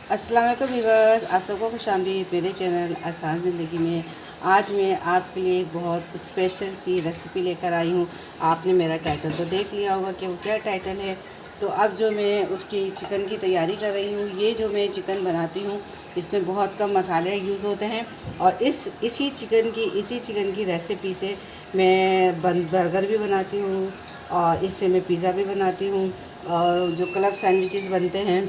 अस्सलाम वालेकुम व्यूअर्स, आप सबको खुशामदीद मेरे चैनल आसान ज़िंदगी में। आज मैं आपके लिए एक बहुत स्पेशल सी रेसिपी लेकर आई हूँ। आपने मेरा टाइटल तो देख लिया होगा कि वो क्या टाइटल है। तो अब जो मैं उसकी चिकन की तैयारी कर रही हूँ, ये जो मैं चिकन बनाती हूँ इसमें बहुत कम मसाले यूज़ होते हैं और इसी चिकन की रेसिपी से मैं बर्गर भी बनाती हूँ और इससे मैं पिज़्ज़ा भी बनाती हूँ। और जो क्लब सैंडविचेस बनते हैं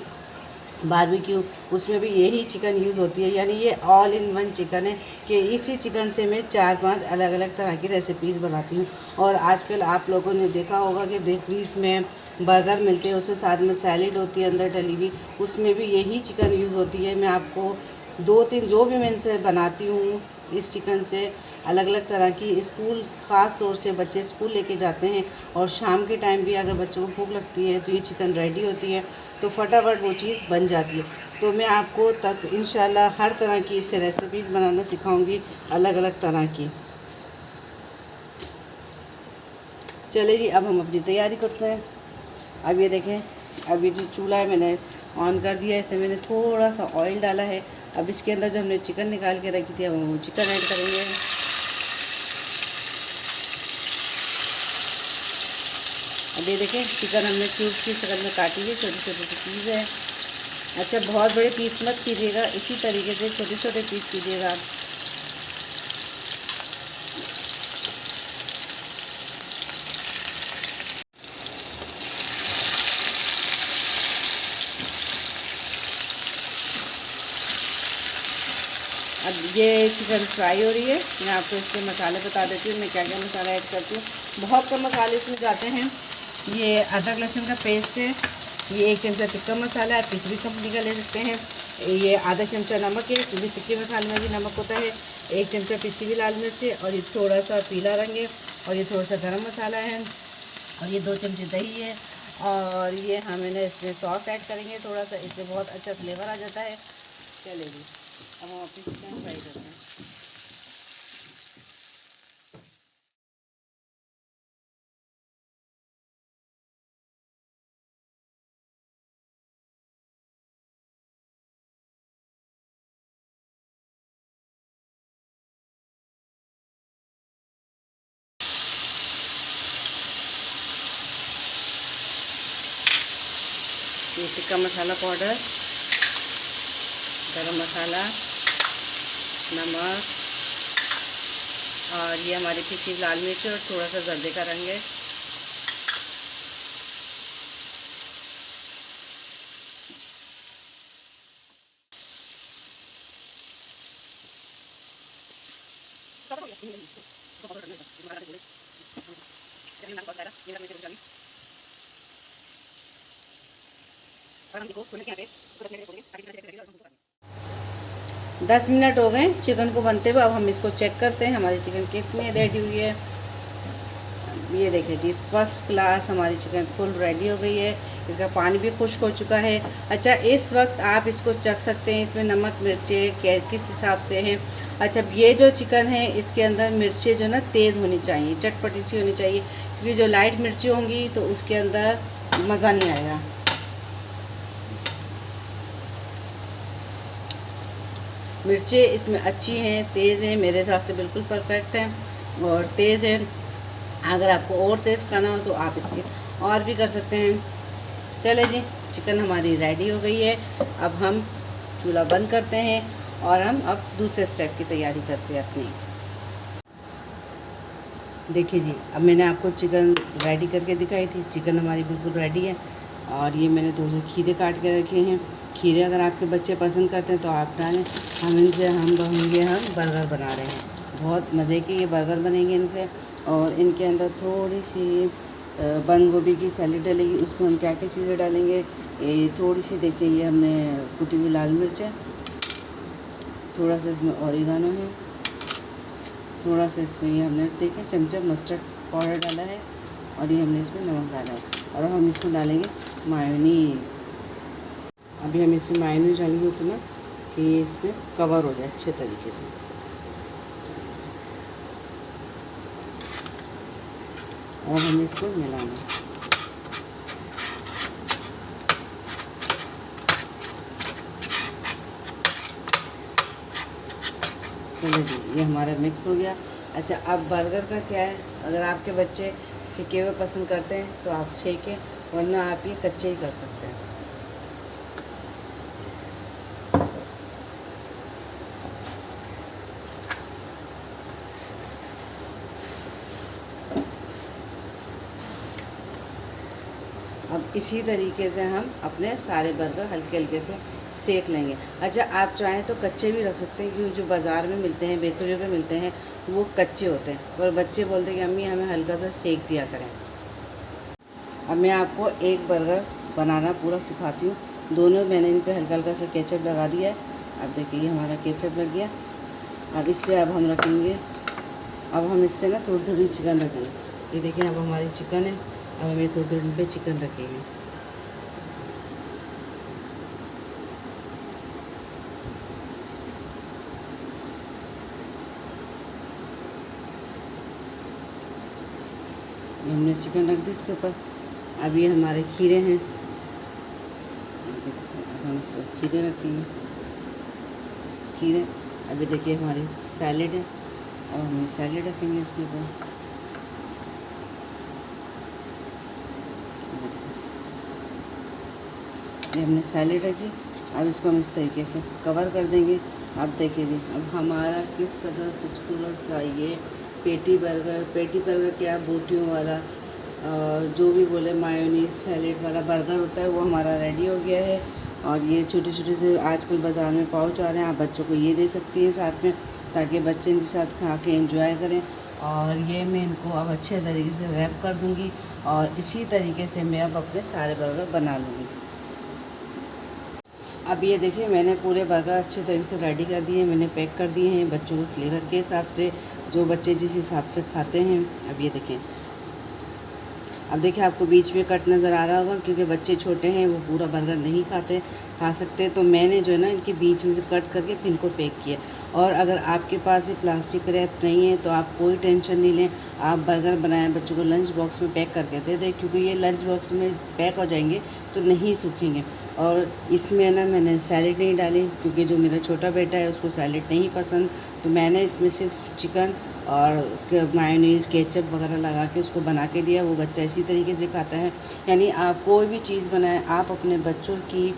बारबेक्यू, उसमें भी यही चिकन यूज़ होती है। यानी ये ऑल इन वन चिकन है कि इसी चिकन से मैं 4-5 अलग अलग तरह की रेसिपीज़ बनाती हूँ। और आजकल आप लोगों ने देखा होगा कि बेकरीज में बर्गर मिलते हैं, उसमें साथ में सैलेड होती है अंदर डली हुई, उसमें भी यही चिकन यूज़ होती है। मैं आपको 2-3 जो भी मैं इनसे बनाती हूँ इस चिकन से अलग अलग तरह की, स्कूल ख़ास तौर से बच्चे स्कूल लेके जाते हैं और शाम के टाइम भी अगर बच्चों को भूख लगती है तो ये चिकन रेडी होती है, तो फटाफट वो चीज़ बन जाती है। तो मैं आपको तक इंशाल्लाह हर तरह की इससे रेसिपीज़ बनाना सिखाऊंगी, अलग अलग तरह की। चले जी, अब हम अपनी तैयारी करते हैं। अब ये देखें, अब ये जो चूल्हा है मैंने ऑन कर दिया है, इसमें मैंने थोड़ा सा ऑयल डाला है। अब इसके अंदर जो हमने चिकन निकाल के रखी थी, अब हम चिकन ऐड करेंगे। अब ये देखें, चिकन हमने क्यूब की शक्ल में काटी है, छोटे छोटे से पीस है। अच्छा, बहुत बड़े पीस मत कीजिएगा, इसी तरीके से छोटे छोटे पीस कीजिएगा आप। अब ये चिकन फ्राई हो रही है। मैं आपको इसके मसाले बता देती हूँ, मैं क्या क्या मसाला ऐड करती हूँ। बहुत कम मसाले इसमें जाते हैं। ये अदरक लहसुन का पेस्ट है, ये 1 चमचा टिक्का मसाला है, किसी भी कंपनी का ले सकते हैं। ये आधा चमचा नमक है, क्योंकि टिक्के मसाले में भी नमक होता है। 1 चमचा पिसी हुई लाल मिर्च है, और ये थोड़ा सा पीला रंग है, और ये थोड़ा सा गरम मसाला है, और ये 2 चमचे दही है। और ये हमने इसमें सॉस ऐड करेंगे थोड़ा सा, इसमें बहुत अच्छा फ्लेवर आ जाता है। चलेगी, अब हम अपनी चिकन फ्राई करते हैं। ये टिक्का मसाला पाउडर, गरम मसाला, नमक, और ये हमारी पिसी हुई लाल मिर्च और थोड़ा सा जर्दे का रंग है। और हम इसको खोलने के यहाँ पे उसको 10 मिनट छोड़ेंगे। 10 मिनट हो गए चिकन को बनते हुए। अब हम इसको चेक करते हैं हमारी चिकन कितनी रेडी हुई है। ये देखिए जी, फर्स्ट क्लास हमारी चिकन फुल रेडी हो गई है। इसका पानी भी खुश्क हो चुका है। अच्छा, इस वक्त आप इसको चख सकते हैं, इसमें नमक मिर्चें किस हिसाब से हैं। अच्छा, ये जो चिकन है इसके अंदर मिर्चें जो ना तेज़ होनी चाहिए, चटपटी सी होनी चाहिए, क्योंकि जो लाइट मिर्ची होंगी तो उसके अंदर मज़ा नहीं आएगा। मिर्चें इसमें अच्छी हैं, तेज़ हैं, मेरे हिसाब से बिल्कुल परफेक्ट हैं और तेज़ हैं। अगर आपको और तेज़ खाना हो तो आप इसकी और भी कर सकते हैं। चले जी, चिकन हमारी रेडी हो गई है। अब हम चूल्हा बंद करते हैं और हम अब दूसरे स्टेप की तैयारी करते हैं अपनी। देखिए जी, अब मैंने आपको चिकन रेडी करके दिखाई थी। चिकन हमारी बिल्कुल रेडी है और ये मैंने 2 खीरे काट के रखे हैं। खीरे अगर आपके बच्चे पसंद करते हैं तो आप डालें। हम बर्गर बना रहे हैं, बहुत मज़े के ये बर्गर बनेंगे इनसे। और इनके अंदर थोड़ी सी बंद गोभी की सैलेड डलेगी। उसमें हम क्या क्या चीज़ें डालेंगे, ये थोड़ी सी देखिए, ये हमने कुटी हुई लाल मिर्च है, थोड़ा सा इसमें ऑरिगानो है, थोड़ा सा इसमें ये हमने देखिए चमचा मस्टर्ड पाउडर डाला है, और ये हमने इसमें नमक डाला है। और हम इसमें डालेंगे मायोनीज़। अभी हम इसमें मायोनीज़ डालेंगे तो ना कि ये इसमें कवर हो जाए अच्छे तरीके से। और हमें इसको मिलाना है। ये हमारा मिक्स हो गया। अच्छा, अब बर्गर का क्या है, अगर आपके बच्चे सेके हुए पसंद करते हैं तो आप सेकें, वरना आप ये कच्चे ही कर सकते हैं। अब इसी तरीके से हम अपने सारे बर्गर हल्के हल्के से सेक लेंगे। अच्छा, आप चाहें तो कच्चे भी रख सकते हैं, क्योंकि जो बाज़ार में मिलते हैं, बेकरियों पे मिलते हैं, वो कच्चे होते हैं, और बच्चे बोलते हैं कि अम्मी हमें हल्का सा सेक दिया करें। अब मैं आपको एक बर्गर बनाना पूरा सिखाती हूँ। दोनों मैंने इन पे हल्का हल्का सा केचप लगा दिया है। अब देखिए ये हमारा केचप लग गया। अब इस पर अब हम रखेंगे, अब हम इस पर ना थोड़ी थोड़ी चिकन रखेंगे। ये देखिए अब हमारी चिकन है, अब हम ये थोड़ी थोड़ी पे चिकन रखेंगे। हमने चिकन रख दी इसके ऊपर। अब ये हमारे खीरे हैं, अब हम इस पर खीरे रखेंगे, खीरे। अभी देखिए हमारी सैलेड है, अब हम ये सैलेड रखेंगे इसके ऊपर। ये हमने सैलेड रखी, अब इसको हम इस तरीके से कवर कर देंगे। अब देखिए जी, अब हमारा किस कदर खूबसूरत सा ये पेटी बर्गर क्या, बोटियों वाला जो भी बोले, मायोनीज सैलेड वाला बर्गर होता है, वो हमारा रेडी हो गया है। और ये छोटे छोटे से आजकल बाज़ार में पाउच आ रहे हैं, आप बच्चों को ये दे सकती हैं साथ में, ताकि बच्चे इनके साथ खा के एंजॉय करें। और ये मैं इनको अब अच्छे तरीके से रैप कर दूँगी, और इसी तरीके से मैं अब अपने सारे बर्गर बना लूँगी। अब ये देखिए मैंने पूरे बर्गर अच्छे तरीके से रेडी कर दिए, मैंने पैक कर दिए हैं बच्चों के फ्लेवर के हिसाब से, जो बच्चे जिस हिसाब से खाते हैं। अब ये देखें, अब देखिए आपको बीच में कट नज़र आ रहा होगा, क्योंकि बच्चे छोटे हैं, वो पूरा बर्गर नहीं खा सकते, तो मैंने जो है ना इनके बीच में से कट करके फिर इनको पैक किया। और अगर आपके पास ये प्लास्टिक रैप नहीं है तो आप कोई टेंशन नहीं लें, आप बर्गर बनाएं, बच्चों को लंच बॉक्स में पैक करके दे दें, क्योंकि ये लंच बॉक्स में पैक हो जाएंगे तो नहीं सूखेंगे। और इसमें ना मैंने सैलेड नहीं डाली, क्योंकि जो मेरा छोटा बेटा है उसको सैलेड नहीं पसंद, तो मैंने इसमें सिर्फ चिकन और मायोनीज़ केचप वगैरह लगा के उसको बना के दिया। वो बच्चा इसी तरीके से खाता है। यानी आप कोई भी चीज़ बनाएं, आप अपने बच्चों की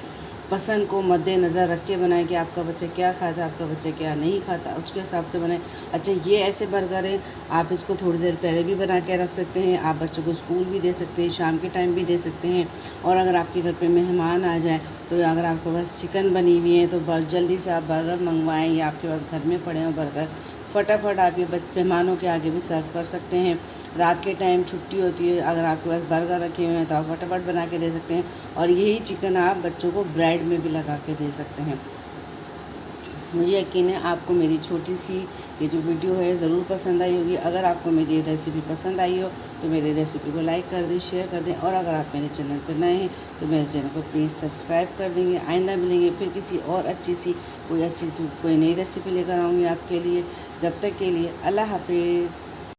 पसंद को मद्देनज़र रख के बनाएं कि आपका बच्चा क्या खाता है, आपका बच्चा क्या नहीं खाता, उसके हिसाब से बनाएं। अच्छा, ये ऐसे बर्गर हैं, आप इसको थोड़ी देर पहले भी बना के रख सकते हैं, आप बच्चों को स्कूल भी दे सकते हैं, शाम के टाइम भी दे सकते हैं। और अगर आपके घर पे मेहमान आ जाए, तो अगर आपके पास चिकन बनी हुई है तो बहुत जल्दी से आप बर्गर मंगवाएँ, या आपके पास घर में पड़े हो बर्गर, फटाफट आप ये मेहमानों के आगे भी सर्व कर सकते हैं। रात के टाइम छुट्टी होती है, अगर आपके पास बर्गर रखे हुए हैं तो आप फटाफट बना के दे सकते हैं। और यही चिकन आप बच्चों को ब्रेड में भी लगा के दे सकते हैं। मुझे यकीन है आपको मेरी छोटी सी ये जो वीडियो है ज़रूर पसंद आई होगी। अगर आपको मेरी रेसिपी पसंद आई हो तो मेरी रेसिपी को लाइक कर दें, शेयर कर दें। और अगर आप मेरे चैनल पर नए हैं तो मेरे चैनल को प्लीज़ सब्सक्राइब कर देंगे। आइंदा मिलेंगे फिर किसी और अच्छी सी कोई नई रेसिपी लेकर आऊँगी आपके लिए। जब तक के लिए अल्लाह हाफिज़।